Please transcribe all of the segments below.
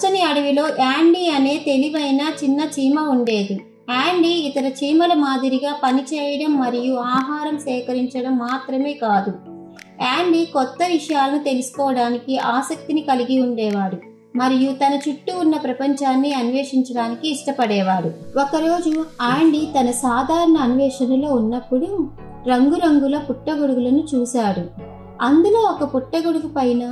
పచ్చని అడవిలో యాండీ అనే తెలివైన చిన్న చీమ ఉండేది. యాండీ ఇతర చీమల మాదిరిగా పనిచేయడం మరియు ఆహారం సేకరించడం మాత్రమే కాదు, యాండీ కొత్త విషయాలను తెలుసుకోవడానికి ఆసక్తిని కలిగి ఉండేవాడు మరియు తన చుట్టూ ఉన్న ప్రపంచాన్ని అన్వేషించడానికి ఇష్టపడేవాడు. ఒకరోజు యాండీ తన సాధారణ అన్వేషణలో ఉన్నప్పుడు రంగురంగుల పుట్టగొడుగులను చూశాడు. అందులో ఒక పుట్టగొడుగు పైన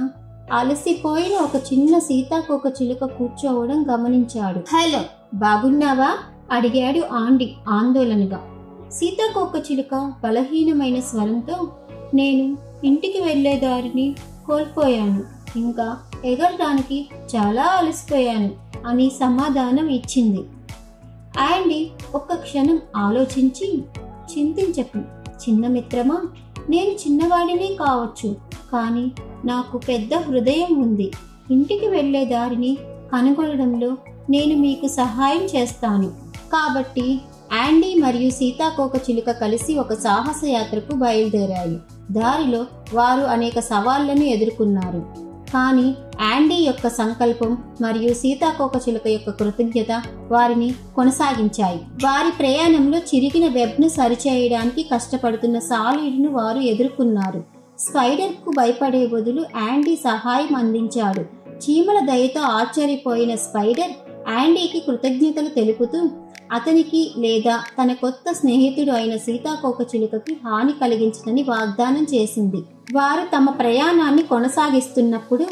అలసిపోయిన ఒక చిన్న సీతాకోకచిలుక కూర్చోవడం గమనించాడు. హలో, బాగున్నావా? అడిగాడు యాండీ ఆందోళనగా. సీతాకోకచిలుక బలహీనమైన స్వరంతో, నేను ఇంటికి వెళ్లే దారిని కోల్పోయాను, ఇంకా ఎగరడానికి చాలా అలసిపోయాను అని సమాధానం ఇచ్చింది. యాండీ ఒక్క క్షణం ఆలోచించి, చింతించకు చిన్న మిత్రమా, నేను చిన్నవాడినే కావచ్చు, కానీ నాకు పెద్ద హృదయం ఉంది. ఇంటికి వెళ్లే దారిని కనుగొనడంలో నేను మీకు సహాయం చేస్తాను. కాబట్టి యాండీ మరియు సీతాకోకచిలుక కలిసి ఒక సాహస యాత్రకు బయలుదేరాయి. దారిలో వారు అనేక సవాళ్లను ఎదుర్కొన్నారు. కానీ యాండీ యొక్క సంకల్పం మరియు సీతాకోకచిలుక యొక్క కృతజ్ఞత వారిని కొనసాగించాయి. వారి ప్రయాణంలో చిరిగిన వెబ్ను సరిచేయడానికి కష్టపడుతున్న సాలీడ్ను వారు ఎదుర్కొన్నారు. స్పైడర్కు భయపడే బదులు యాండీ సహాయం అందించాడు. చీమల దయతో ఆశ్చర్యపోయిన స్పైడర్ యాండీకి కృతజ్ఞతలు తెలుపుతూ అతనికి లేదా తన కొత్త స్నేహితుడు అయిన సీతాకోకచిలుకకి హాని కలిగించదని వాగ్దానం చేసింది. వారు తమ ప్రయాణాన్ని కొనసాగిస్తున్నప్పుడు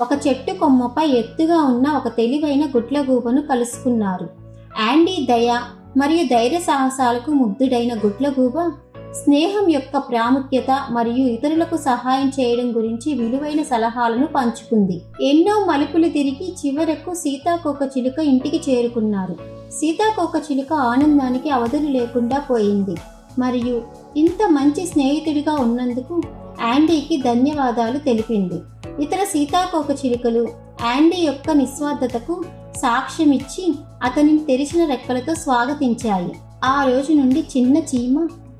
ఒక చెట్టు కొమ్మపై ఎత్తుగా ఉన్న ఒక తెలివైన గుడ్లగూబను కలుసుకున్నారు. యాండీ దయ మరియు ధైర్య సాహసాలకు ముగ్ధుడైన గుడ్లగూబ స్నేహం యొక్క ప్రాముఖ్యత మరియు ఇతరులకు సహాయం చేయడం గురించి విలువైన సలహాలను పంచుకుంది. ఎన్నో మలుపులు తిరిగి చివరకు సీతాకోకచిలుక ఇంటికి చేరుకున్నారు. సీతాకోకచిలుక ఆనందానికి అవధులు లేకుండా పోయింది మరియు ఇంత మంచి స్నేహితుడిగా ఉన్నందుకు యాండీకి ధన్యవాదాలు తెలిపింది. ఇతర సీతాకోకచిలుకలు యాండీ యొక్క నిస్వార్థతకు సాక్ష్యమిచ్చి అతనిని తెరిచిన రెక్కలతో స్వాగతించాయి. ఆ రోజు నుండి చిన్న చీమ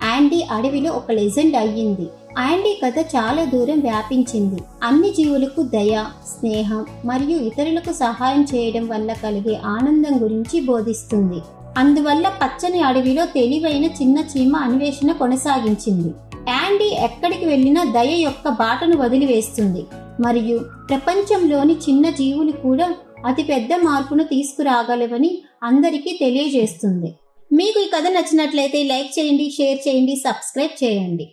యాండీ అడవిలో ఒక లెజెండ్ అయ్యింది. యాండీ కథ చాలా దూరం వ్యాపించింది. అన్ని జీవులకు దయ, స్నేహం మరియు ఇతరులకు సహాయం చేయడం వల్ల కలిగే ఆనందం గురించి బోధిస్తుంది. అందువల్ల పచ్చని అడవిలో తెలివైన చిన్న చీమ అన్వేషణ కొనసాగించింది. యాండీ ఎక్కడికి వెళ్ళినా దయ యొక్క బాటను వదిలివేస్తుంది మరియు ప్రపంచంలోని చిన్న జీవులు కూడా అతిపెద్ద మార్పును తీసుకురాగలవని అందరికీ తెలియజేస్తుంది. మీకు ఈ కథ నచ్చినట్లయితే లైక్ చేయండి, షేర్ చేయండి, సబ్స్క్రైబ్ చేయండి.